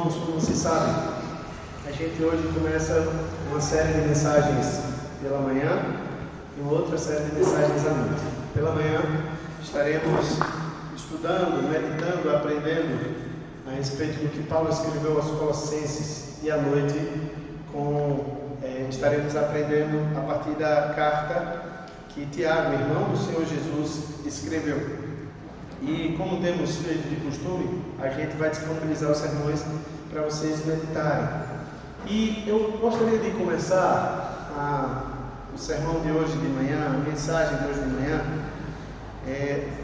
irmãos, como vocês sabem, a gente hoje começa uma série de mensagens pela manhã e outra série de mensagens à noite. Pela manhã estaremos estudando, meditando, aprendendo a respeito do que Paulo escreveu aos Colossenses, e à noite estaremos aprendendo a partir da carta que Tiago, irmão do Senhor Jesus, escreveu. E como temos feito de costume, a gente vai disponibilizar os sermões para vocês meditarem. E eu gostaria de começar o sermão de hoje de manhã, a mensagem de hoje de manhã,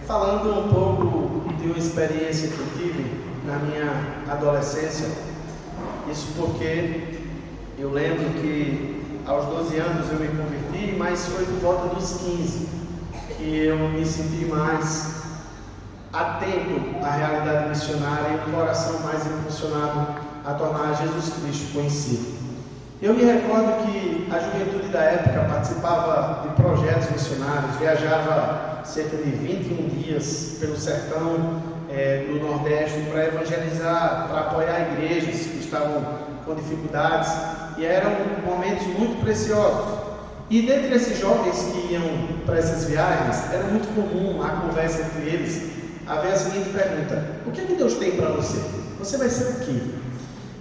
falando um pouco de uma experiência que eu tive na minha adolescência. Isso porque eu lembro que aos 12 anos eu me converti, mas foi por volta dos 15 que eu me senti mais atento à realidade missionária e um coração mais impulsionado a tornar Jesus Cristo conhecido. Eu me recordo que a juventude da época participava de projetos missionários, viajava cerca de 21 dias pelo sertão do Nordeste para evangelizar, para apoiar igrejas que estavam com dificuldades, e eram momentos muito preciosos. E dentre esses jovens que iam para essas viagens, era muito comum a conversa entre eles haver a seguinte pergunta: o que é que Deus tem para você? Você vai ser o quê?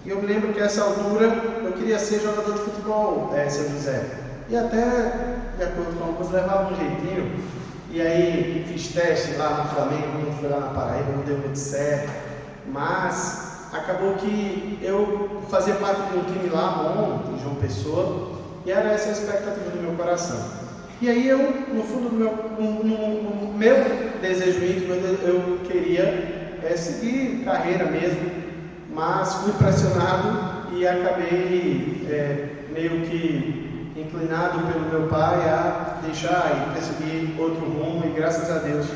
E eu me lembro que a essa altura eu queria ser jogador de futebol, São José. E até, de acordo com alguns, levava um jeitinho. E aí fiz teste lá no Flamengo, quando fui lá na Paraíba, não deu muito certo. Mas acabou que eu fazia parte de um time lá bom, de João Pessoa, e era essa a expectativa do meu coração. E aí eu, no fundo do meu desejo íntimo, eu queria seguir carreira mesmo, mas fui pressionado e acabei meio que inclinado pelo meu pai a deixar e perseguir outro rumo, e graças a Deus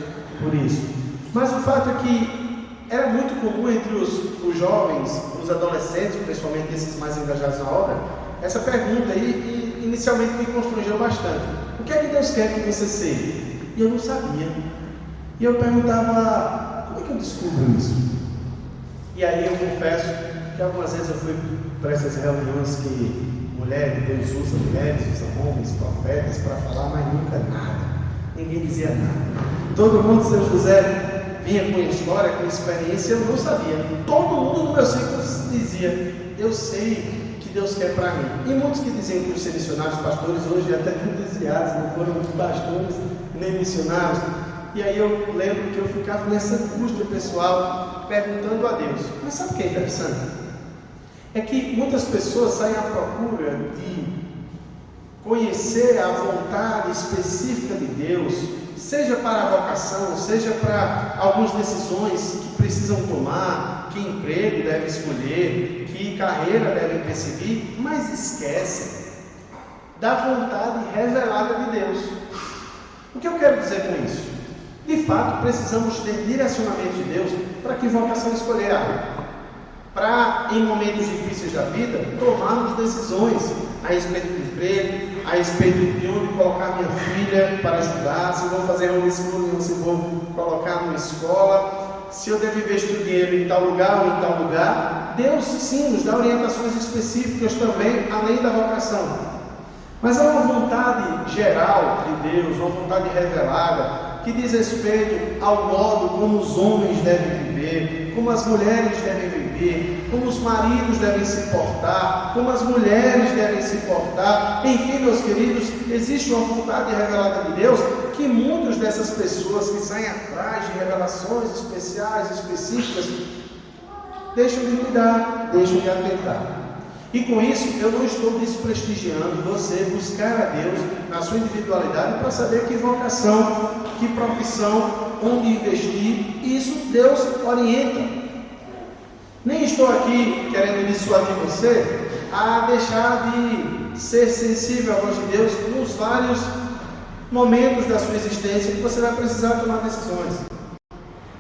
por isso. Mas o fato é que era muito comum entre os jovens, os adolescentes, principalmente esses mais engajados na obra, essa pergunta aí, e inicialmente me constrangeu bastante: o que é que Deus quer que você seja? E eu não sabia. E eu perguntava: como é que eu descubro isso? E aí eu confesso que algumas vezes eu fui para essas reuniões que mulheres, Deus usa mulheres, usa homens, profetas para falar, mas nunca nada. Ninguém dizia nada. Todo mundo, São José, vinha com história, com experiência, eu não sabia. Todo mundo no meu círculo dizia: eu sei que Deus quer para mim. E muitos que diziam que os ser missionários, pastores, hoje até desviados, não foram pastores nem missionários. E aí eu lembro que eu ficava nessa angústia pessoal, perguntando a Deus. Mas sabe o que é interessante? É que muitas pessoas saem à procura de conhecer a vontade específica de Deus, seja para a vocação, seja para algumas decisões que precisam tomar, que emprego devem escolher, que carreira devem perseguir, mas esquecem da vontade revelada de Deus. O que eu quero dizer com isso? De fato, precisamos ter direcionamento de Deus para que vocação escolher para, em momentos difíceis da vida, tomarmos decisões a respeito do emprego, a respeito de onde colocar minha filha para estudar, se vou fazer homeschooling ou se vou colocar numa escola, se eu devo investir dinheiro em tal lugar ou em tal lugar. Deus sim nos dá orientações específicas também, além da vocação. Mas há uma vontade geral de Deus, uma vontade revelada, que diz respeito ao modo como os homens devem viver, como as mulheres devem viver, como os maridos devem se portar, como as mulheres devem se portar. Enfim, meus queridos, existe uma vontade revelada de Deus que muitas dessas pessoas que saem atrás de revelações especiais, específicas, deixam de cuidar, deixam de atentar. E com isso, eu não estou desprestigiando você buscar a Deus na sua individualidade para saber que vocação, que profissão, onde investir. Isso Deus orienta. Nem estou aqui querendo dissuadir você a deixar de ser sensível à voz de Deus nos vários momentos da sua existência que você vai precisar tomar decisões.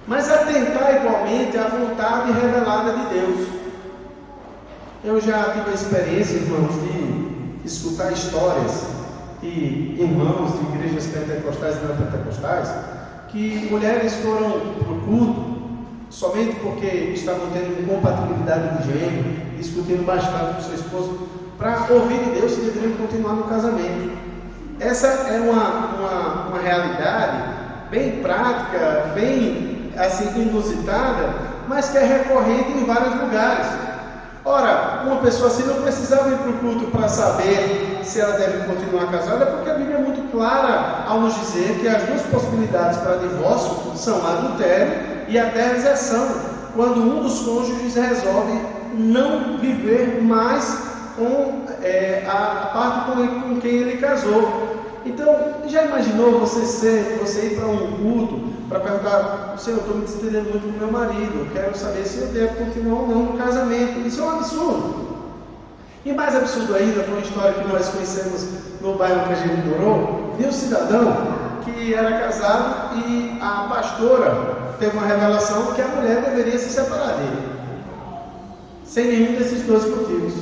Mas atentar igualmente à vontade revelada de Deus. Eu já tive a experiência, irmãos, de escutar histórias de irmãos de igrejas pentecostais e não pentecostais, que mulheres foram para o culto somente porque estavam tendo incompatibilidade de gênero, discutindo bastante com seu esposo, para ouvir de Deus se deveriam continuar no casamento. Essa é uma realidade bem prática, bem assim, inusitada, mas que é recorrente em vários lugares. Ora, uma pessoa assim não precisava ir para o culto para saber se ela deve continuar casada, porque a Bíblia é muito clara ao nos dizer que as duas possibilidades para divórcio são adultério e até deserção, quando um dos cônjuges resolve não viver mais com a parte com quem ele casou. Então, já imaginou você ir para um culto para perguntar: Senhor, eu estou me desentendendo muito com meu marido, eu quero saber se eu devo continuar ou não no casamento? Isso é um absurdo. E mais absurdo ainda, foi uma história que nós conhecemos no bairro que a gente morou, de um cidadão que era casado e a pastora teve uma revelação que a mulher deveria se separar dele, sem nenhum desses dois motivos.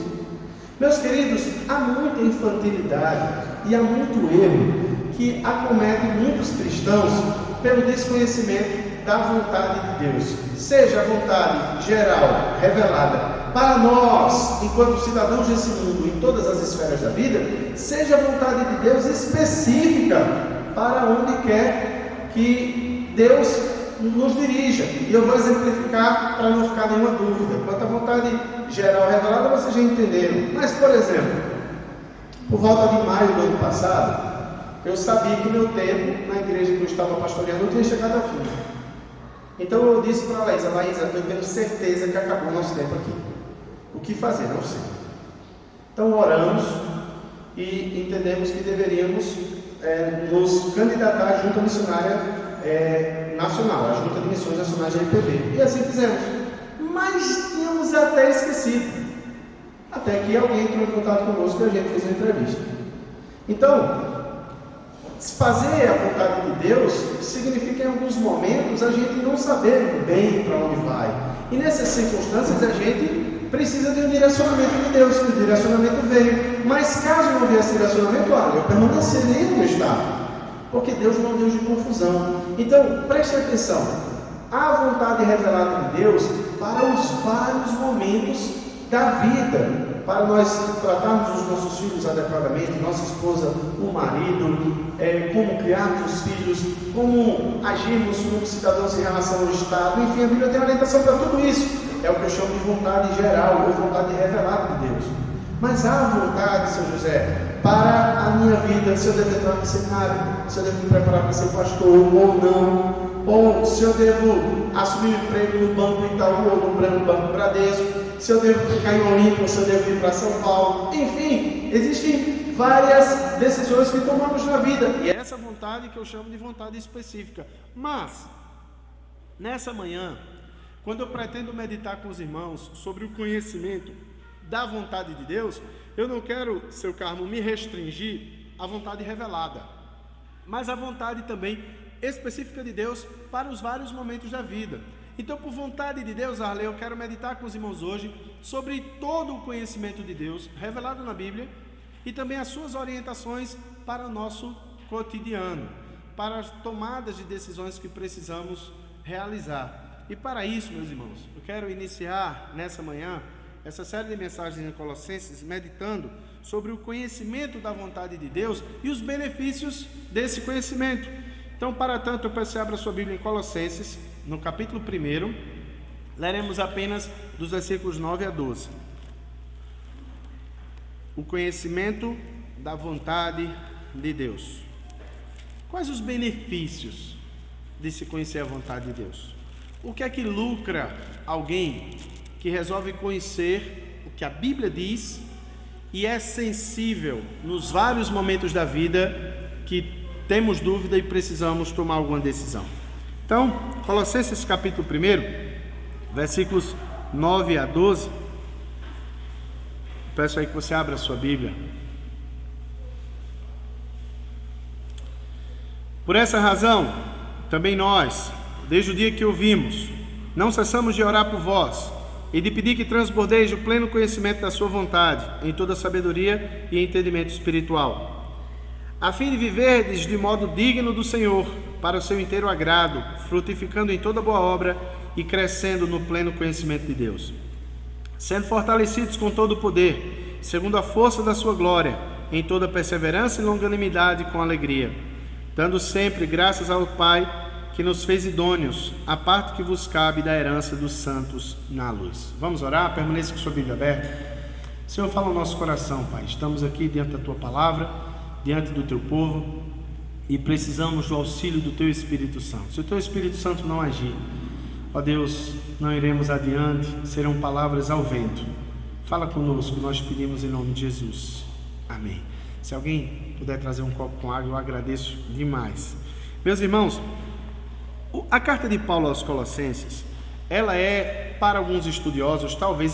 Meus queridos, há muita infantilidade e há muito erro que acomete muitos cristãos pelo desconhecimento da vontade de Deus, seja a vontade geral, revelada para nós, enquanto cidadãos desse mundo, em todas as esferas da vida, seja a vontade de Deus específica para onde quer que Deus nos dirija. E eu vou exemplificar para não ficar nenhuma dúvida. Quanto à vontade geral revelada, vocês já entenderam. Mas, por exemplo, por volta de maio do ano passado, eu sabia que meu tempo na igreja que eu estava pastoreando não tinha chegado ao fim. Então eu disse para a Laísa: eu tenho certeza que acabou o nosso tempo aqui. O que fazer? Não sei. Então oramos e entendemos que deveríamos nos candidatar à Junta Missionária Nacional, a Junta de Missões Nacionais da IPB. E assim fizemos. Mas tínhamos até esquecido. Até que alguém entrou em contato conosco e a gente fez uma entrevista. Então, fazer a vontade de Deus significa, em alguns momentos, a gente não saber bem para onde vai. E nessas circunstâncias a gente precisa de um direcionamento de Deus, que o direcionamento veio. Mas caso não viesse direcionamento, eu permaneceria no estado, porque Deus não é um Deus de confusão. Então, preste atenção. A vontade revelada de Deus para os vários momentos da vida, para nós tratarmos os nossos filhos adequadamente, nossa esposa, o marido, como criarmos os filhos, como agirmos como cidadãos em relação ao Estado. Enfim, a Bíblia tem orientação para tudo isso. É o que eu chamo de vontade geral, ou vontade revelada de Deus. Mas há vontade, São José, para a minha vida, se eu devo entrar no seminário, se eu devo me preparar para ser pastor ou não, ou se eu devo assumir um emprego no Banco Itaú ou no Banco Bradesco, se eu devo ficar em Olinda ou se eu devo ir para São Paulo. Enfim, existem várias decisões que tomamos na vida, e é essa vontade que eu chamo de vontade específica. Mas, nessa manhã, quando eu pretendo meditar com os irmãos sobre o conhecimento da vontade de Deus, eu não quero, seu Carmo, me restringir à vontade revelada, mas à vontade também específica de Deus para os vários momentos da vida. Então, por vontade de Deus, Arley, eu quero meditar com os irmãos hoje sobre todo o conhecimento de Deus revelado na Bíblia e também as suas orientações para o nosso cotidiano, para as tomadas de decisões que precisamos realizar. E para isso, meus irmãos, eu quero iniciar nessa manhã essa série de mensagens em Colossenses, meditando sobre o conhecimento da vontade de Deus e os benefícios desse conhecimento. Então, para tanto, eu peço que abra sua Bíblia em Colossenses, no capítulo 1, leremos apenas dos versículos 9 a 12. O conhecimento da vontade de Deus. Quais os benefícios de se conhecer a vontade de Deus? O que é que lucra alguém que resolve conhecer o que a Bíblia diz e é sensível nos vários momentos da vida que temos dúvida e precisamos tomar alguma decisão? Então, Colossenses capítulo 1, versículos 9 a 12. Peço aí que você abra a sua Bíblia. Por essa razão, também nós, desde o dia que ouvimos, não cessamos de orar por vós e de pedir que transbordeis o pleno conhecimento da sua vontade, em toda sabedoria e entendimento espiritual, a fim de viverdes de modo digno do Senhor, para o seu inteiro agrado, frutificando em toda boa obra e crescendo no pleno conhecimento de Deus, sendo fortalecidos com todo o poder, segundo a força da sua glória, em toda perseverança e longanimidade com alegria, dando sempre graças ao Pai, que nos fez idôneos, a parte que vos cabe da herança dos santos na luz. Vamos orar? Permaneça com sua Bíblia aberta. Senhor, fala no nosso coração, Pai. Estamos aqui diante da Tua Palavra, diante do Teu povo, e precisamos do auxílio do Teu Espírito Santo. Se o Teu Espírito Santo não agir, ó Deus, não iremos adiante, serão palavras ao vento. Fala conosco, nós pedimos em nome de Jesus. Amém. Se alguém puder trazer um copo com água, eu agradeço demais. Meus irmãos, a carta de Paulo aos Colossenses, ela é, para alguns estudiosos, talvez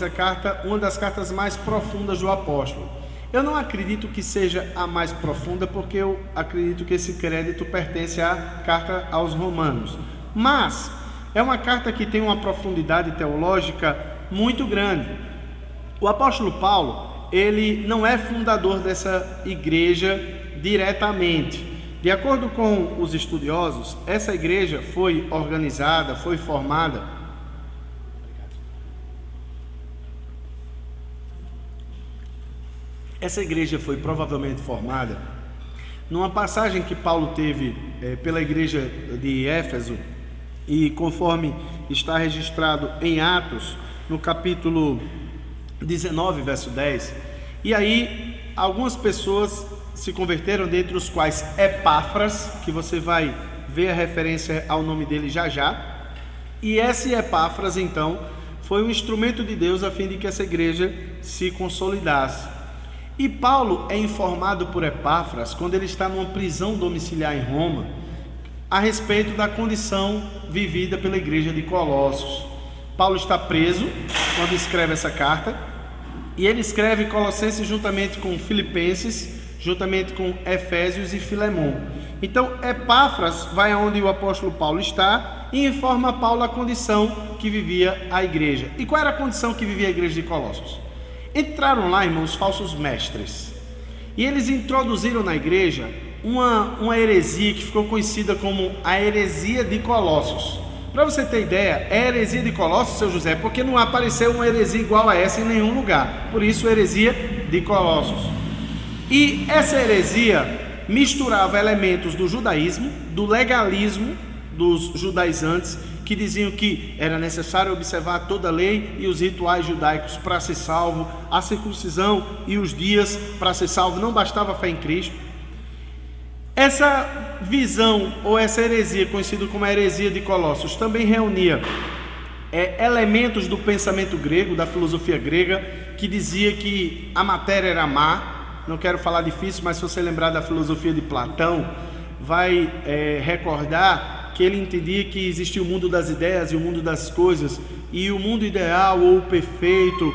uma das cartas mais profundas do apóstolo. Eu não acredito que seja a mais profunda, porque eu acredito que esse crédito pertence à carta aos Romanos. Mas é uma carta que tem uma profundidade teológica muito grande. O apóstolo Paulo, ele não é fundador dessa igreja diretamente. De acordo com os estudiosos, essa igreja foi organizada, foi formada. Essa igreja foi provavelmente formada numa passagem que Paulo teve pela igreja de Éfeso, e conforme está registrado em Atos, no capítulo 19, verso 10, e aí algumas pessoas se converteram, dentre os quais Epáfras, que você vai ver a referência ao nome dele já já, e esse Epáfras então foi um instrumento de Deus a fim de que essa igreja se consolidasse. E Paulo é informado por Epáfras, quando ele está numa prisão domiciliar em Roma, a respeito da condição vivida pela igreja de Colossos. Paulo está preso quando escreve essa carta, e ele escreve Colossenses juntamente com Filipenses, juntamente com Efésios e Filemon. Então Epáfras vai aonde o apóstolo Paulo está e informa a Paulo a condição que vivia a igreja. E qual era a condição que vivia a igreja de Colossos? Entraram lá, irmãos, falsos mestres, e eles introduziram na igreja uma heresia que ficou conhecida como a heresia de Colossos. Para você ter ideia, é a heresia de Colossos, seu José, porque não apareceu uma heresia igual a essa em nenhum lugar, por isso heresia de Colossos. E essa heresia misturava elementos do judaísmo, do legalismo dos judaizantes, que diziam que era necessário observar toda a lei e os rituais judaicos para ser salvo, a circuncisão e os dias para ser salvo, não bastava a fé em Cristo. Essa visão, ou essa heresia, conhecida como a heresia de Colossos, também reunia elementos do pensamento grego, da filosofia grega, que dizia que a matéria era má. Não quero falar difícil, mas se você lembrar da filosofia de Platão, vai recordar que ele entendia que existia o mundo das ideias e o mundo das coisas, e o mundo ideal ou perfeito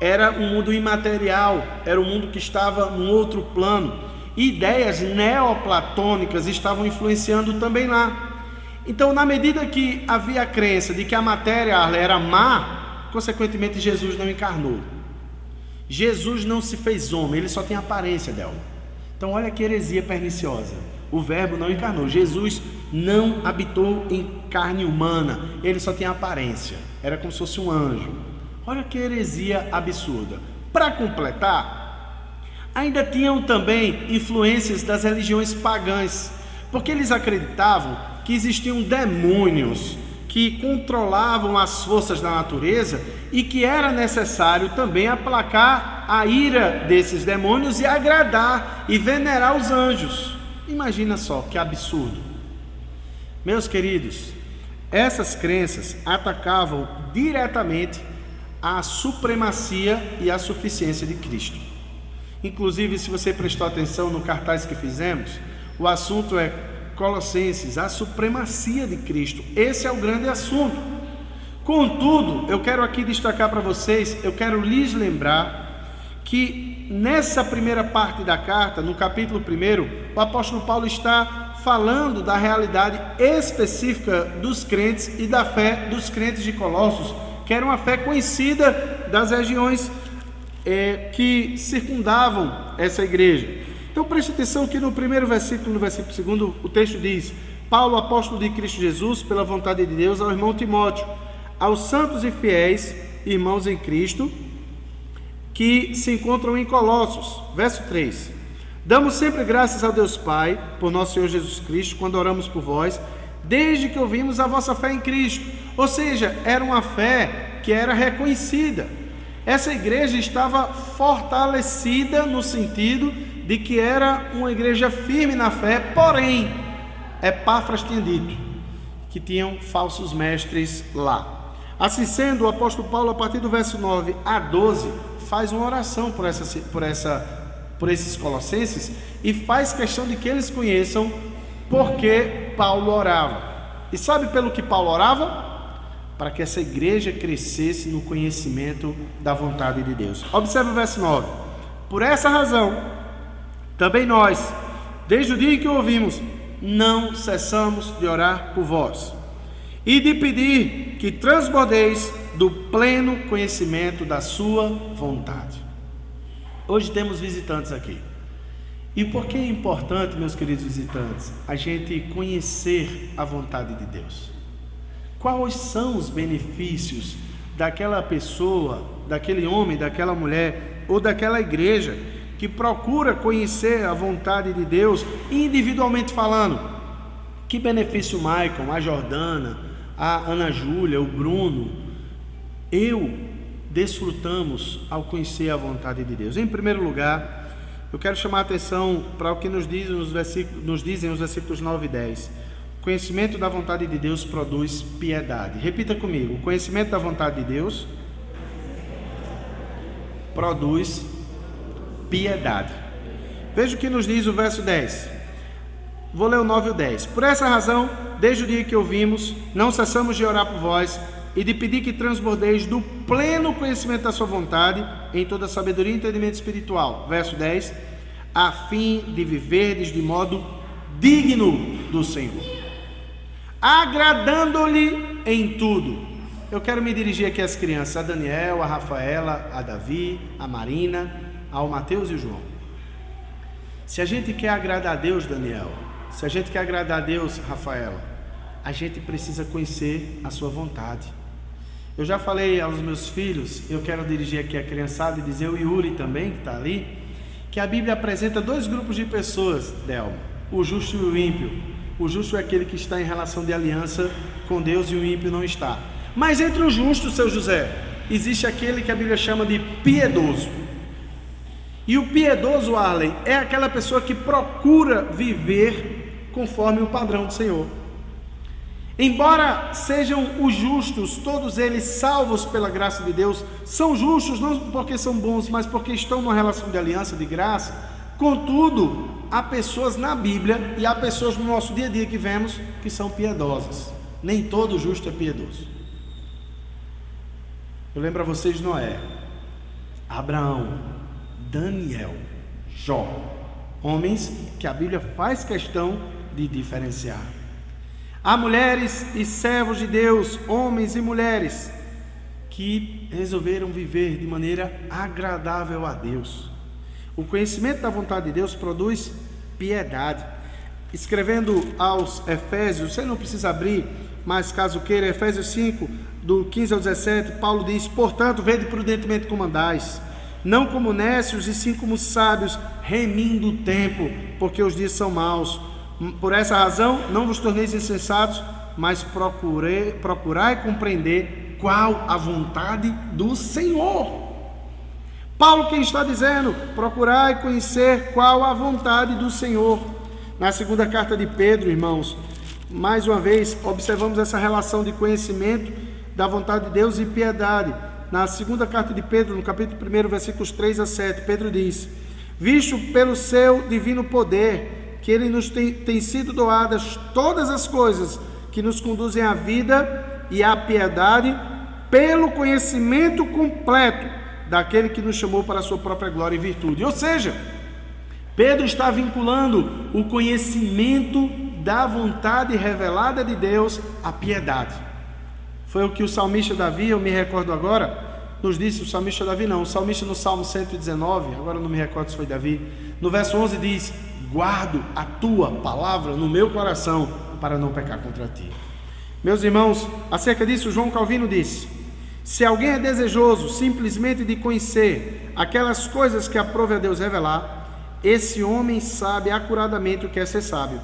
era um mundo imaterial, era um mundo que estava num outro plano. Ideias neoplatônicas estavam influenciando também lá. Então, na medida que havia a crença de que a matéria era má, consequentemente Jesus não encarnou. Jesus não se fez homem, ele só tem a aparência dela. Então olha que heresia perniciosa. O verbo não encarnou, Jesus não habitou em carne humana, ele só tem a aparência, era como se fosse um anjo. Olha que heresia absurda. Para completar, ainda tinham também influências das religiões pagãs, porque eles acreditavam que existiam demônios que controlavam as forças da natureza e que era necessário também aplacar a ira desses demônios e agradar e venerar os anjos. Imagina só que absurdo. Meus queridos, essas crenças atacavam diretamente a supremacia e a suficiência de Cristo. Inclusive, se você prestou atenção no cartaz que fizemos, o assunto é Colossenses, a supremacia de Cristo. Esse é o grande assunto. Contudo, eu quero aqui destacar para vocês, eu quero lhes lembrar que nessa primeira parte da carta, no capítulo 1, o apóstolo Paulo está falando da realidade específica dos crentes e da fé dos crentes de Colossos, que era uma fé conhecida das regiões que circundavam essa igreja. Então preste atenção que no primeiro versículo, no versículo 2, o texto diz: Paulo, apóstolo de Cristo Jesus, pela vontade de Deus, ao irmão Timóteo, aos santos e fiéis irmãos em Cristo que se encontram em Colossos. Verso 3: damos sempre graças ao Deus Pai por nosso Senhor Jesus Cristo, quando oramos por vós, desde que ouvimos a vossa fé em Cristo. Ou seja, era uma fé que era reconhecida. Essa igreja estava fortalecida no sentido de que era uma igreja firme na fé, porém, Epáfras tinha dito que tinham falsos mestres lá. Assim sendo, o apóstolo Paulo, a partir do verso 9 a 12, faz uma oração por esses colossenses e faz questão de que eles conheçam porque Paulo orava. E sabe pelo que Paulo orava? Para que essa igreja crescesse no conhecimento da vontade de Deus. Observe o verso 9: por essa razão, também nós, desde o dia em que o ouvimos, não cessamos de orar por vós e de pedir que transbordeis do pleno conhecimento da sua vontade. Hoje temos visitantes aqui. E por que é importante, meus queridos visitantes, a gente conhecer a vontade de Deus? Quais são os benefícios daquela pessoa, daquele homem, daquela mulher ou daquela igreja que procura conhecer a vontade de Deus individualmente falando? Que benefício o Maicon, a Jordana, a Ana Júlia, o Bruno, eu desfrutamos ao conhecer a vontade de Deus? Em primeiro lugar, eu quero chamar a atenção para o que nos dizem os versículos 9 e 10. O conhecimento da vontade de Deus produz piedade. Repita comigo: o conhecimento da vontade de Deus produz piedade. Veja o que nos diz o verso 10. Vou ler o 9 e o 10. Por essa razão, desde o dia que ouvimos, não cessamos de orar por vós e de pedir que transbordeis do pleno conhecimento da sua vontade, em toda sabedoria e entendimento espiritual. Verso 10. A fim de viverdes de modo digno do Senhor, agradando-lhe em tudo. Eu quero me dirigir aqui às crianças, a Daniel, a Rafaela, a Davi, a Marina, ao Mateus e o João. Se a gente quer agradar a Deus, Daniel, se a gente quer agradar a Deus, Rafaela, a gente precisa conhecer a sua vontade. Eu já falei aos meus filhos, eu quero dirigir aqui a criançada e dizer, o Yuri também, que está ali, que a Bíblia apresenta dois grupos de pessoas, Delma: o justo e o ímpio. O justo é aquele que está em relação de aliança com Deus e o ímpio não está. Mas entre o justo, seu José, existe aquele que a Bíblia chama de piedoso. E o piedoso, Arlen, é aquela pessoa que procura viver conforme o padrão do Senhor. Embora sejam os justos, todos eles salvos pela graça de Deus, são justos não porque são bons, mas porque estão numa relação de aliança, de graça. Contudo, há pessoas na Bíblia e há pessoas no nosso dia a dia que vemos que são piedosas. Nem todo justo é piedoso. Eu lembro a vocês de Noé, Abraão, Daniel, Jó, homens que a Bíblia faz questão de diferenciar. Há mulheres e servos de Deus, homens e mulheres, que resolveram viver de maneira agradável a Deus. O conhecimento da vontade de Deus produz piedade. Escrevendo aos Efésios, você não precisa abrir, mas caso queira, Efésios 5, do 15 ao 17, Paulo diz: portanto, vede prudentemente como andais, não como necios e sim como sábios, remindo o tempo, porque os dias são maus. Por essa razão, não vos torneis insensatos, mas procurai compreender qual a vontade do Senhor. Paulo quem está dizendo, procurai conhecer qual a vontade do Senhor. Na segunda carta de Pedro, irmãos, mais uma vez, observamos essa relação de conhecimento da vontade de Deus e piedade. Na segunda carta de Pedro, no capítulo 1, versículos 3 a 7, Pedro diz: visto pelo seu divino poder, que ele nos tem sido doadas todas as coisas que nos conduzem à vida e à piedade, pelo conhecimento completo daquele que nos chamou para a sua própria glória e virtude. Ou seja, Pedro está vinculando o conhecimento da vontade revelada de Deus à piedade. Foi o que o salmista Davi, eu me recordo agora, nos disse, o salmista Davi não, o salmista no Salmo 119, agora não me recordo se foi Davi, no verso 11 diz: guardo a tua palavra no meu coração para não pecar contra ti. Meus irmãos, acerca disso, João Calvino disse: se alguém é desejoso simplesmente de conhecer aquelas coisas que aprove a Deus revelar, esse homem sabe acuradamente o que é ser sábio.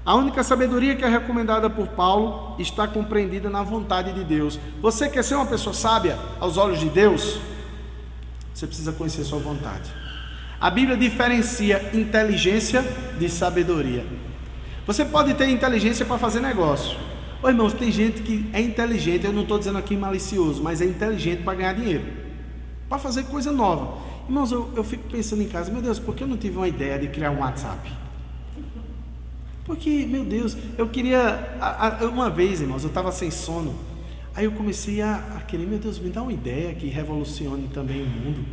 A única sabedoria que é recomendada por Paulo está compreendida na vontade de Deus. Você quer ser uma pessoa sábia aos olhos de Deus? Você precisa conhecer sua vontade. A Bíblia diferencia inteligência de sabedoria. Você pode ter inteligência para fazer negócio. Ô irmãos, tem gente que é inteligente, eu não estou dizendo aqui malicioso, mas é inteligente para ganhar dinheiro, para fazer coisa nova. Irmãos, eu fico pensando em casa, meu Deus, por que eu não tive uma ideia de criar um WhatsApp? Porque, meu Deus, eu queria, uma vez, irmãos, eu estava sem sono, aí eu comecei a querer, meu Deus, me dá uma ideia que revolucione também o mundo,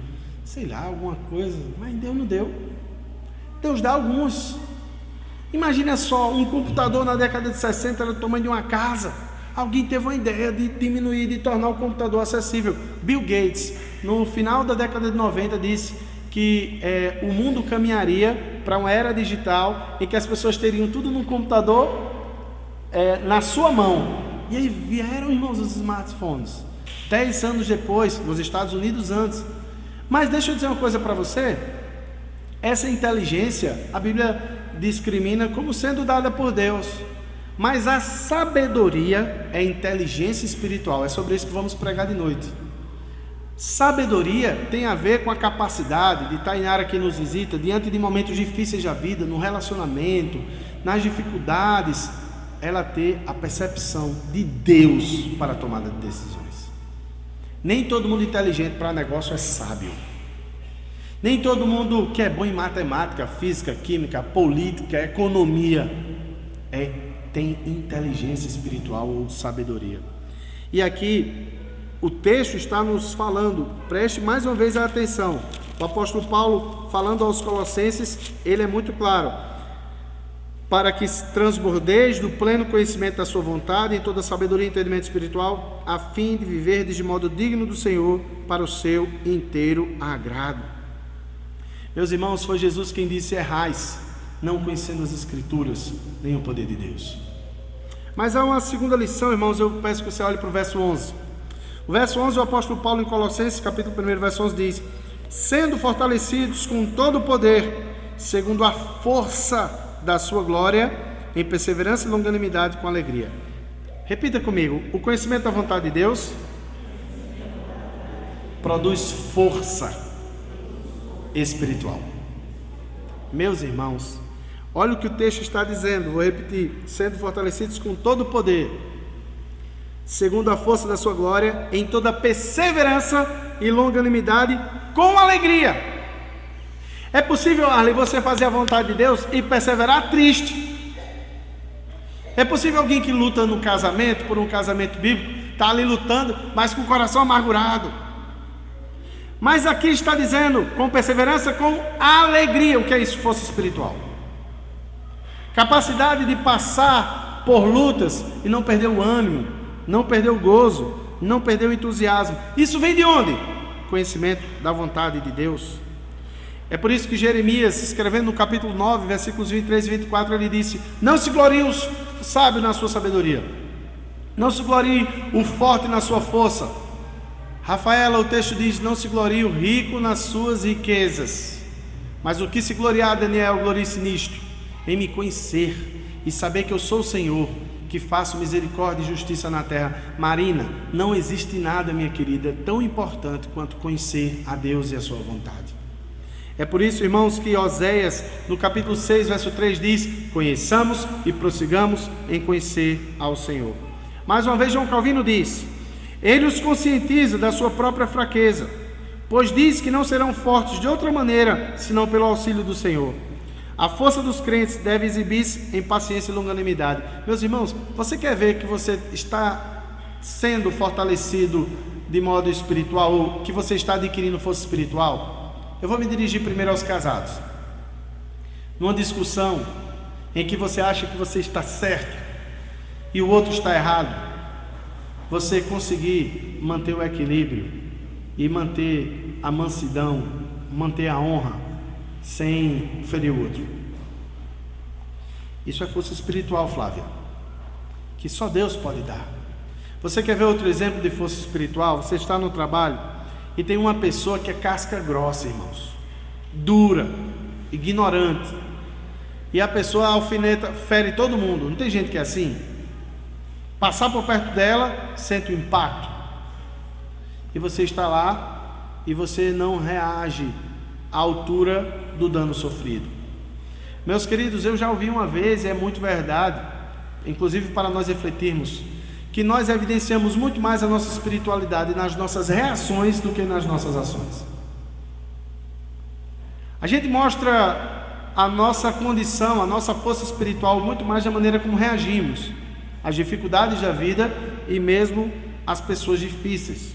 sei lá, alguma coisa, mas Deus não deu. Deus dá alguns. Imagina só, um computador na década de 60 era do tamanho de uma casa. Alguém teve uma ideia de diminuir, de tornar o computador acessível. Bill Gates, no final da década de 90, disse que o mundo caminharia para uma era digital em que as pessoas teriam tudo no computador na sua mão. E aí vieram, irmãos, os smartphones 10 anos depois, nos Estados Unidos antes. Mas deixa eu dizer uma coisa para você. Essa inteligência, a Bíblia discrimina como sendo dada por Deus, mas a sabedoria é inteligência espiritual. É sobre isso que vamos pregar de noite. Sabedoria tem a ver com a capacidade de Tainara, que nos visita, diante de momentos difíceis da vida, no relacionamento, nas dificuldades, ela ter a percepção de Deus para a tomada de decisões. Nem todo mundo inteligente para negócio é sábio. Nem todo mundo que é bom em matemática, física, química, política, economia tem inteligência espiritual ou sabedoria. E aqui o texto está nos falando, preste mais uma vez a atenção. O apóstolo Paulo, falando aos Colossenses, ele é muito claro: para que transbordeis do pleno conhecimento da sua vontade, em toda sabedoria e entendimento espiritual, a fim de viverdes de modo digno do Senhor, para o seu inteiro agrado. Meus irmãos, foi Jesus quem disse: errais, não conhecendo as Escrituras, nem o poder de Deus. Mas há uma segunda lição, irmãos, eu peço que você olhe para o verso 11. O verso 11, o apóstolo Paulo em Colossenses, capítulo 1, verso 11 diz: sendo fortalecidos com todo o poder, segundo a força da sua glória, em perseverança e longanimidade com alegria. Repita comigo: o conhecimento da vontade de Deus produz força espiritual. Meus irmãos, olha o que o texto está dizendo, vou repetir: sendo fortalecidos com todo o poder, segundo a força da sua glória, em toda perseverança e longanimidade com alegria. É possível, Arley, você fazer a vontade de Deus e perseverar triste. É possível alguém que luta no casamento, por um casamento bíblico, está ali lutando, mas com o coração amargurado. Mas aqui está dizendo, com perseverança, com alegria. O que é isso? Força espiritual. Capacidade de passar por lutas e não perder o ânimo, não perder o gozo, não perder o entusiasmo. Isso vem de onde? Conhecimento da vontade de Deus. É por isso que Jeremias, escrevendo no capítulo 9, versículos 23 e 24, ele disse: não se glorie o sábio na sua sabedoria, não se glorie o forte na sua força. Rafaela, o texto diz: não se glorie o rico nas suas riquezas, mas o que se gloriar, Daniel, glorie-se nisto, em me conhecer e saber que eu sou o Senhor, que faço misericórdia e justiça na terra. Marina, não existe nada, minha querida, tão importante quanto conhecer a Deus e a sua vontade. É por isso, irmãos, que Oséias, no capítulo 6, verso 3 diz: conheçamos e prossigamos em conhecer ao Senhor. Mais uma vez, João Calvino diz: ele os conscientiza da sua própria fraqueza, pois diz que não serão fortes de outra maneira, senão pelo auxílio do Senhor. A força dos crentes deve exibir-se em paciência e longanimidade. Meus irmãos, você quer ver que você está sendo fortalecido de modo espiritual, ou que você está adquirindo força espiritual? Eu vou me dirigir primeiro aos casados. Numa discussão em que você acha que você está certo e o outro está errado, você conseguir manter o equilíbrio e manter a mansidão, manter a honra, sem ferir o outro. Isso é força espiritual, Flávia, que só Deus pode dar. Você quer ver outro exemplo de força espiritual? Você está no trabalho e tem uma pessoa que é casca grossa, irmãos, dura, ignorante, e a pessoa alfineta, fere todo mundo. Não tem gente que é assim? Passar por perto dela, sente o impacto, e você está lá e você não reage à altura do dano sofrido. Meus queridos, eu já ouvi uma vez, e é muito verdade, inclusive para nós refletirmos, que nós evidenciamos muito mais a nossa espiritualidade nas nossas reações do que nas nossas ações. A gente mostra a nossa condição, a nossa força espiritual muito mais da maneira como reagimos às dificuldades da vida e mesmo às pessoas difíceis.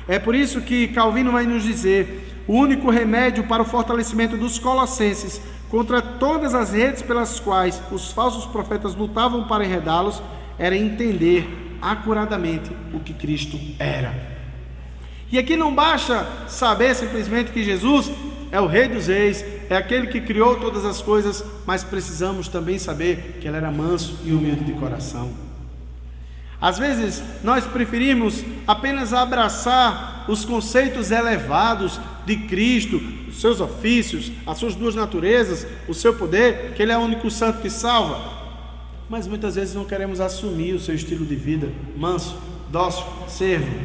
É por isso que Calvino vai nos dizer: o único remédio para o fortalecimento dos colossenses contra todas as redes pelas quais os falsos profetas lutavam para enredá-los era entender acuradamente o que Cristo era. E aqui não basta saber simplesmente que Jesus é o Rei dos Reis, é aquele que criou todas as coisas, mas precisamos também saber que ele era manso e humilde de coração. Às vezes nós preferimos apenas abraçar os conceitos elevados de Cristo, os seus ofícios, as suas duas naturezas, o seu poder, que ele é o único santo que salva, mas muitas vezes não queremos assumir o seu estilo de vida manso, dócil, servo,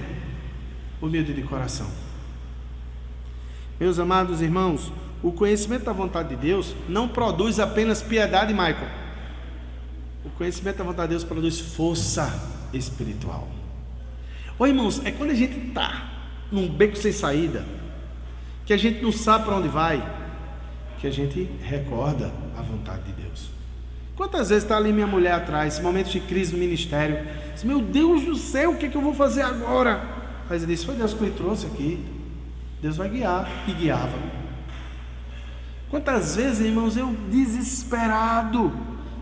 humilde de coração. Meus amados irmãos, o conhecimento da vontade de Deus não produz apenas piedade, Michael. O conhecimento da vontade de Deus produz força espiritual. Ô irmãos, é quando a gente está num beco sem saída, que a gente não sabe para onde vai, que a gente recorda a vontade de Deus. Quantas vezes está ali minha mulher atrás, momentos de crise no ministério, diz: meu Deus do céu, o que é que eu vou fazer agora? Mas ele disse: foi Deus que me trouxe aqui, Deus vai guiar, e guiava. Quantas vezes, irmãos, eu desesperado,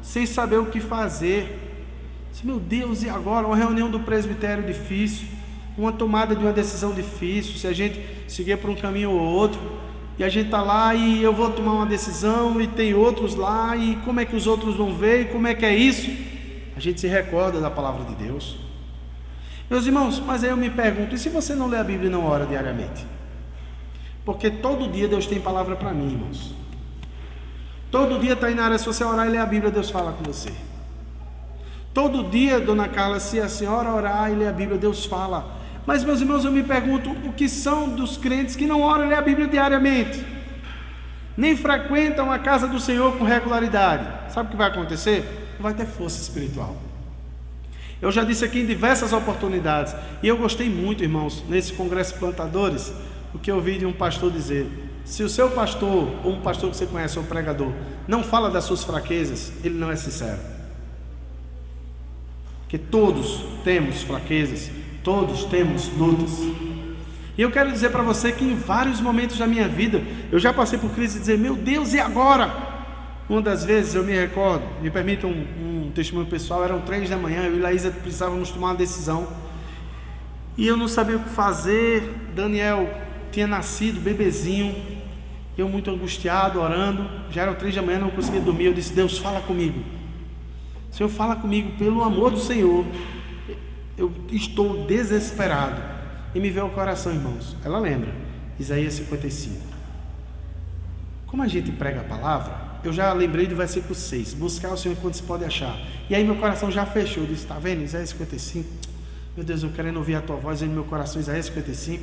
sem saber o que fazer, disse: meu Deus, e agora? Uma reunião do presbitério difícil, uma tomada de uma decisão difícil, se a gente seguir por um caminho ou outro, e a gente está lá e eu vou tomar uma decisão e tem outros lá, e como é que os outros vão ver, e como é que é isso? A gente se recorda da palavra de Deus. Meus irmãos, mas aí eu me pergunto: e se você não lê a Bíblia e não ora diariamente? Porque todo dia Deus tem palavra para mim, irmãos. Todo dia está aí na área, se você orar e ler a Bíblia, Deus fala com você. Todo dia, dona Carla, se a senhora orar e ler a Bíblia, Deus fala. Mas, meus irmãos, eu me pergunto: o que são dos crentes que não oram e lê a Bíblia diariamente, nem frequentam a casa do Senhor com regularidade? Sabe o que vai acontecer? Não vai ter força espiritual. Eu já disse aqui em diversas oportunidades, e eu gostei muito, irmãos, nesse congresso Plantadores, o que eu ouvi de um pastor dizer: se o seu pastor, ou um pastor que você conhece, ou um pregador, não fala das suas fraquezas, ele não é sincero. Porque todos temos fraquezas, todos temos lutas. E eu quero dizer para você que em vários momentos da minha vida, eu já passei por crise de dizer: meu Deus, e agora? Uma das vezes eu me recordo, me permitam um testemunho pessoal, eram 3 da manhã, eu e Laísa precisávamos tomar uma decisão, e eu não sabia o que fazer. Daniel tinha nascido, bebezinho, eu muito angustiado, orando, já eram 3 da manhã, não conseguia dormir. Eu disse: Deus, fala comigo, Senhor, fala comigo, pelo amor do Senhor, eu estou desesperado. E me veio ao coração, irmãos, ela lembra, Isaías 55. Como a gente prega a palavra, eu já lembrei do versículo 6, buscar o Senhor quando se pode achar. E aí meu coração já fechou, eu disse: está vendo, Isaías 55, meu Deus, eu querendo ouvir a tua voz, aí no meu coração, Isaías 55.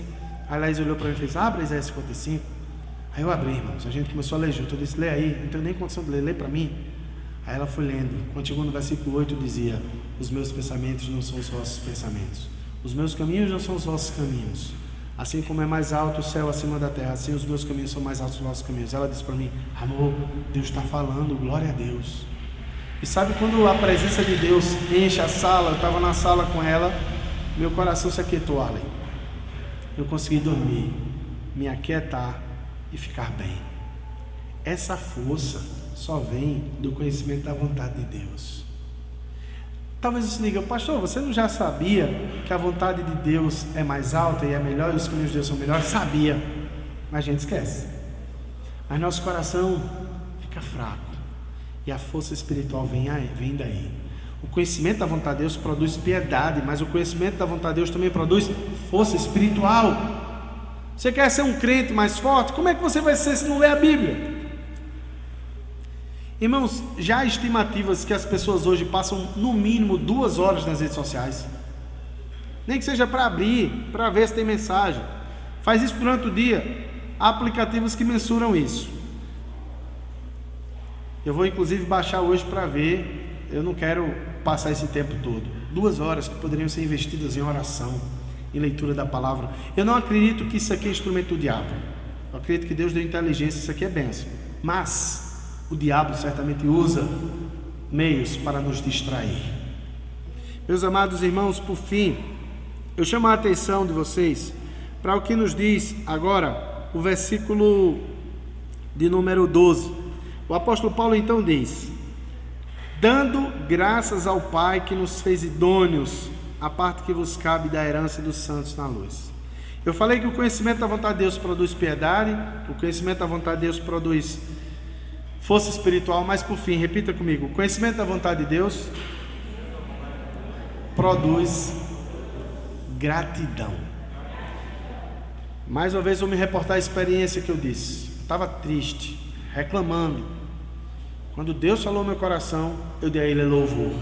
Aí Laís olhou para mim e fez: abre Isaías 55. Aí eu abri, irmãos, a gente começou a ler junto. Eu disse: lê aí, não tenho nem condição de ler, lê para mim. Aí ela foi lendo, quando chegou no versículo 8 dizia: os meus pensamentos não são os vossos pensamentos, os meus caminhos não são os vossos caminhos, assim como é mais alto o céu acima da terra, assim os meus caminhos são mais altos os vossos caminhos. Ela disse para mim: amor, Deus está falando, glória a Deus. E sabe quando a presença de Deus enche a sala? Eu estava na sala com ela, meu coração se aquietou, Allen. Eu consegui dormir, me aquietar e ficar bem. Essa força só vem do conhecimento da vontade de Deus. Talvez você diga: pastor, você não já sabia que a vontade de Deus é mais alta e é melhor, e os caminhos de Deus são melhores? Sabia, mas a gente esquece. Mas nosso coração fica fraco, e a força espiritual vem daí. O conhecimento da vontade de Deus produz piedade, mas o conhecimento da vontade de Deus também produz força espiritual. Você quer ser um crente mais forte? Como é que você vai ser se não ler a Bíblia? Irmãos, já há estimativas que as pessoas hoje passam no mínimo 2 horas nas redes sociais. Nem que seja para abrir, para ver se tem mensagem. Faz isso durante o dia. Há aplicativos que mensuram isso. Eu vou inclusive baixar hoje para ver. Eu não quero passar esse tempo todo. 2 horas que poderiam ser investidas em oração, em leitura da palavra. Eu não acredito que isso aqui é instrumento do diabo. Eu acredito que Deus deu inteligência, isso aqui é bênção. Mas o diabo certamente usa meios para nos distrair. Meus amados irmãos, por fim, eu chamo a atenção de vocês para o que nos diz agora o versículo de número 12. O apóstolo Paulo então diz: dando graças ao Pai que nos fez idôneos a parte que vos cabe da herança dos santos na luz. Eu falei que o conhecimento da vontade de Deus produz piedade, o conhecimento da vontade de Deus produz força espiritual, mas por fim, repita comigo: o conhecimento da vontade de Deus produz gratidão. Mais uma vez vou me reportar a experiência que eu disse. Eu estava triste, reclamando. Quando Deus falou no meu coração, eu dei a Ele louvor.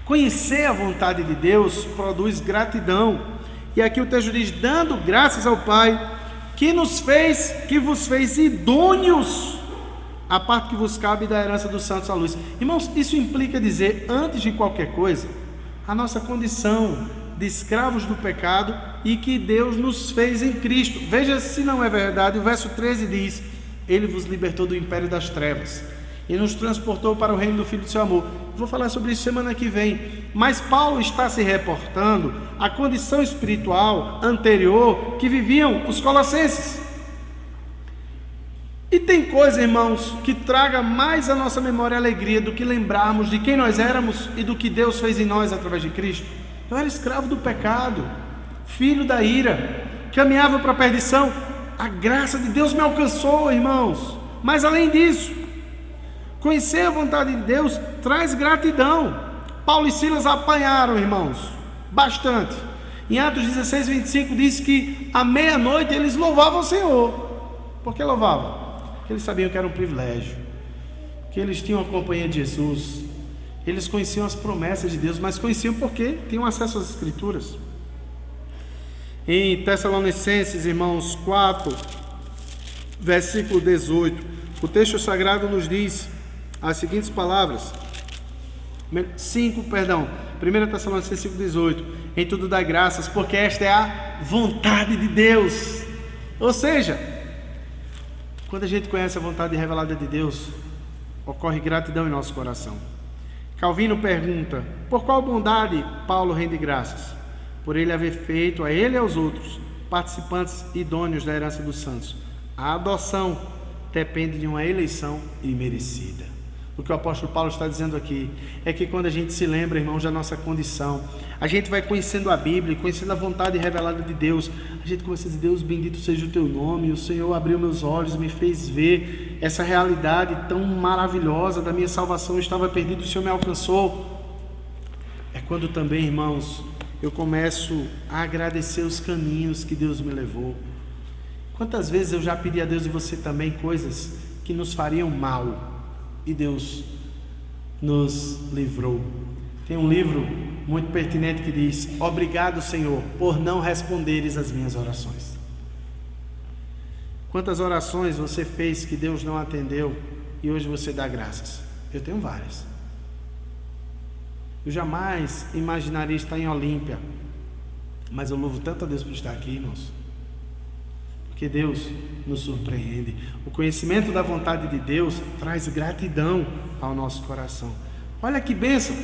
Conhecer a vontade de Deus produz gratidão. E aqui o texto diz: dando graças ao Pai que vos fez idôneos a parte que vos cabe da herança dos santos à luz. Irmãos, isso implica dizer, antes de qualquer coisa, a nossa condição de escravos do pecado e que Deus nos fez em Cristo. Veja se não é verdade. O verso 13 diz: Ele vos libertou do império das trevas e nos transportou para o reino do Filho do seu amor. Vou falar sobre isso semana que vem. Mas Paulo está se reportando à condição espiritual anterior que viviam os colossenses. E tem coisa, irmãos, que traga mais à nossa memória alegria do que lembrarmos de quem nós éramos e do que Deus fez em nós através de Cristo. Eu era escravo do pecado, filho da ira, caminhava para a perdição. A graça de Deus me alcançou, irmãos. Mas além disso, conhecer a vontade de Deus traz gratidão. Paulo e Silas apanharam, irmãos, bastante. Em Atos 16, 25 diz que à meia-noite eles louvavam o Senhor. Por que louvavam? Porque eles sabiam que era um privilégio, que eles tinham a companhia de Jesus, eles conheciam as promessas de Deus, mas conheciam porque tinham acesso às Escrituras. Em Tessalonicenses, irmãos, 4, versículo 18, o texto sagrado nos diz as seguintes palavras. 1 Tessalonicenses 5,18: em tudo dai graças, porque esta é a vontade de Deus. Ou seja, quando a gente conhece a vontade revelada de Deus, ocorre gratidão em nosso coração. Calvino pergunta: por qual bondade Paulo rende graças? Por ele haver feito a ele e aos outros participantes idôneos da herança dos santos. A adoção depende de uma eleição imerecida. O que o apóstolo Paulo está dizendo aqui é que quando a gente se lembra, irmãos, da nossa condição, a gente vai conhecendo a Bíblia, conhecendo a vontade revelada de Deus, a gente começa a dizer: Deus, bendito seja o teu nome, o Senhor abriu meus olhos, me fez ver essa realidade tão maravilhosa da minha salvação. Eu estava perdido, o Senhor me alcançou. É quando também, irmãos, eu começo a agradecer os caminhos que Deus me levou. Quantas vezes eu já pedi a Deus e você também coisas que nos fariam mal, e Deus nos livrou. Tem um livro muito pertinente que diz: obrigado, Senhor, por não responderes as minhas orações. Quantas orações você fez que Deus não atendeu e hoje você dá graças? Eu tenho várias. Eu jamais imaginaria estar em Olímpia, mas eu louvo tanto a Deus por estar aqui, irmãos, porque Deus nos surpreende. O conhecimento da vontade de Deus traz gratidão ao nosso coração. Olha que bênção!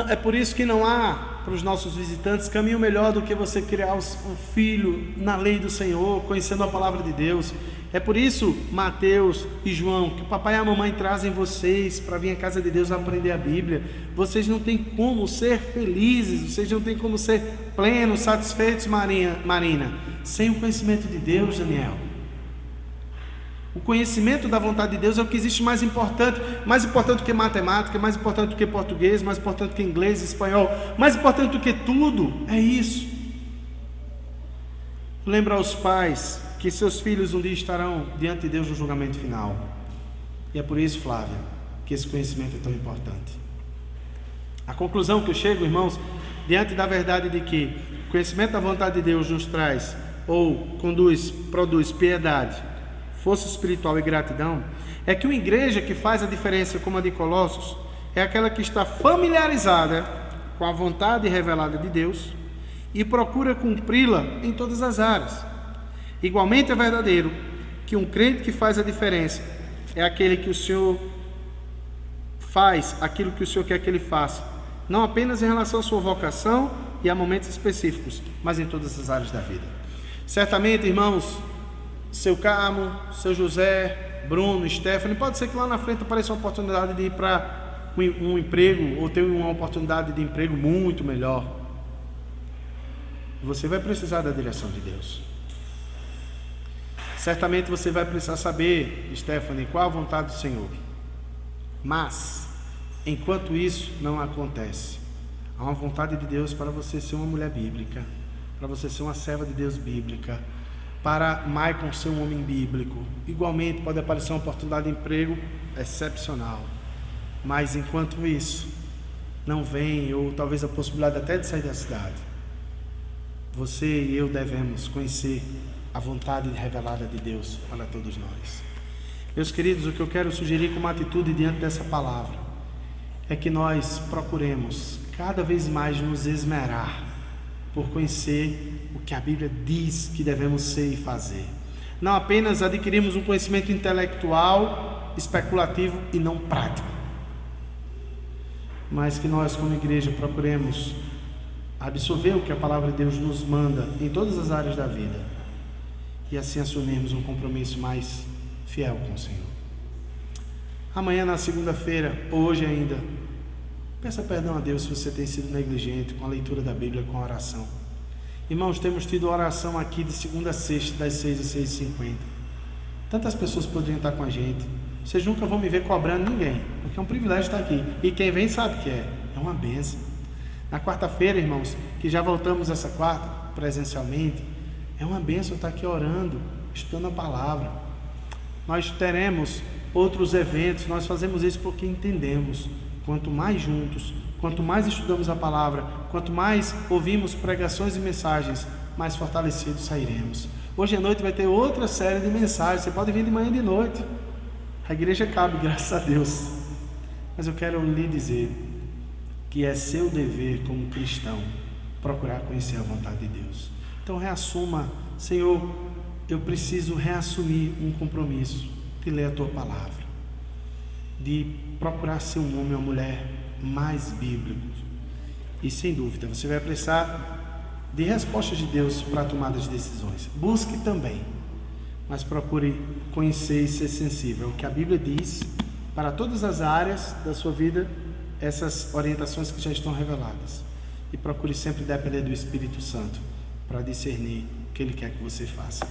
É por isso que não há para os nossos visitantes caminho melhor do que você criar um filho na lei do Senhor, conhecendo a palavra de Deus. É por isso, Mateus e João, que o papai e a mamãe trazem vocês para vir à casa de Deus aprender a Bíblia. Vocês não têm como ser felizes, vocês não têm como ser plenos, satisfeitos, Marina, sem o conhecimento de Deus, Daniel. O conhecimento da vontade de Deus é o que existe mais importante do que matemática, mais importante do que português, mais importante do que inglês, espanhol, mais importante do que tudo, é isso. Lembra aos pais que seus filhos um dia estarão diante de Deus no julgamento final. E é por isso, Flávia, que esse conhecimento é tão importante. A conclusão que eu chego, irmãos, diante da verdade de que o conhecimento da vontade de Deus nos traz ou produz piedade, força espiritual e gratidão, é que uma igreja que faz a diferença como a de Colossos é aquela que está familiarizada com a vontade revelada de Deus e procura cumpri-la em todas as áreas. Igualmente é verdadeiro que um crente que faz a diferença é aquele que o Senhor faz aquilo que o Senhor quer que ele faça, não apenas em relação à sua vocação e a momentos específicos, mas em todas as áreas da vida. Certamente, irmãos, seu Carmo, seu José, Bruno, Stephanie, pode ser que lá na frente apareça uma oportunidade de ir para um emprego ou ter uma oportunidade de emprego muito melhor. Você vai precisar da direção de Deus. Certamente você vai precisar saber, Stephanie, qual a vontade do Senhor. Mas, enquanto isso não acontece, há uma vontade de Deus para você ser uma mulher bíblica, para você ser uma serva de Deus bíblica, para Maicon ser um homem bíblico. Igualmente pode aparecer uma oportunidade de emprego excepcional, mas enquanto isso não vem, ou talvez a possibilidade até de sair da cidade, você e eu devemos conhecer a vontade revelada de Deus para todos nós. Meus queridos, o que eu quero sugerir como atitude diante dessa palavra é que nós procuremos cada vez mais nos esmerar por conhecer o que a Bíblia diz que devemos ser e fazer. Não apenas adquirirmos um conhecimento intelectual, especulativo e não prático, mas que nós como igreja procuremos absorver o que a palavra de Deus nos manda em todas as áreas da vida e assim assumirmos um compromisso mais fiel com o Senhor. Amanhã, na segunda-feira, hoje ainda, peça perdão a Deus se você tem sido negligente com a leitura da Bíblia, com a oração. Irmãos, temos tido oração aqui de segunda a sexta, das 6 às 6h50. Tantas pessoas poderiam estar com a gente. Vocês nunca vão me ver cobrando ninguém, porque é um privilégio estar aqui. E quem vem sabe que é uma bênção. Na quarta-feira, irmãos, que já voltamos essa quarta presencialmente, é uma bênção estar aqui orando, estudando a palavra. Nós teremos outros eventos, nós fazemos isso porque entendemos. Quanto mais juntos, quanto mais estudamos a palavra, quanto mais ouvimos pregações e mensagens, mais fortalecidos sairemos. Hoje à noite vai ter outra série de mensagens, você pode vir de manhã e de noite. A igreja cabe, graças a Deus. Mas eu quero lhe dizer que é seu dever como cristão procurar conhecer a vontade de Deus. Então reassuma: Senhor, eu preciso reassumir um compromisso de ler a Tua palavra, de procurar ser um homem ou uma mulher mais bíblicos. E sem dúvida você vai precisar de respostas de Deus para a tomada de decisões. Busque também, mas procure conhecer e ser sensível ao que a Bíblia diz para todas as áreas da sua vida, essas orientações que já estão reveladas. E procure sempre depender do Espírito Santo para discernir o que Ele quer que você faça.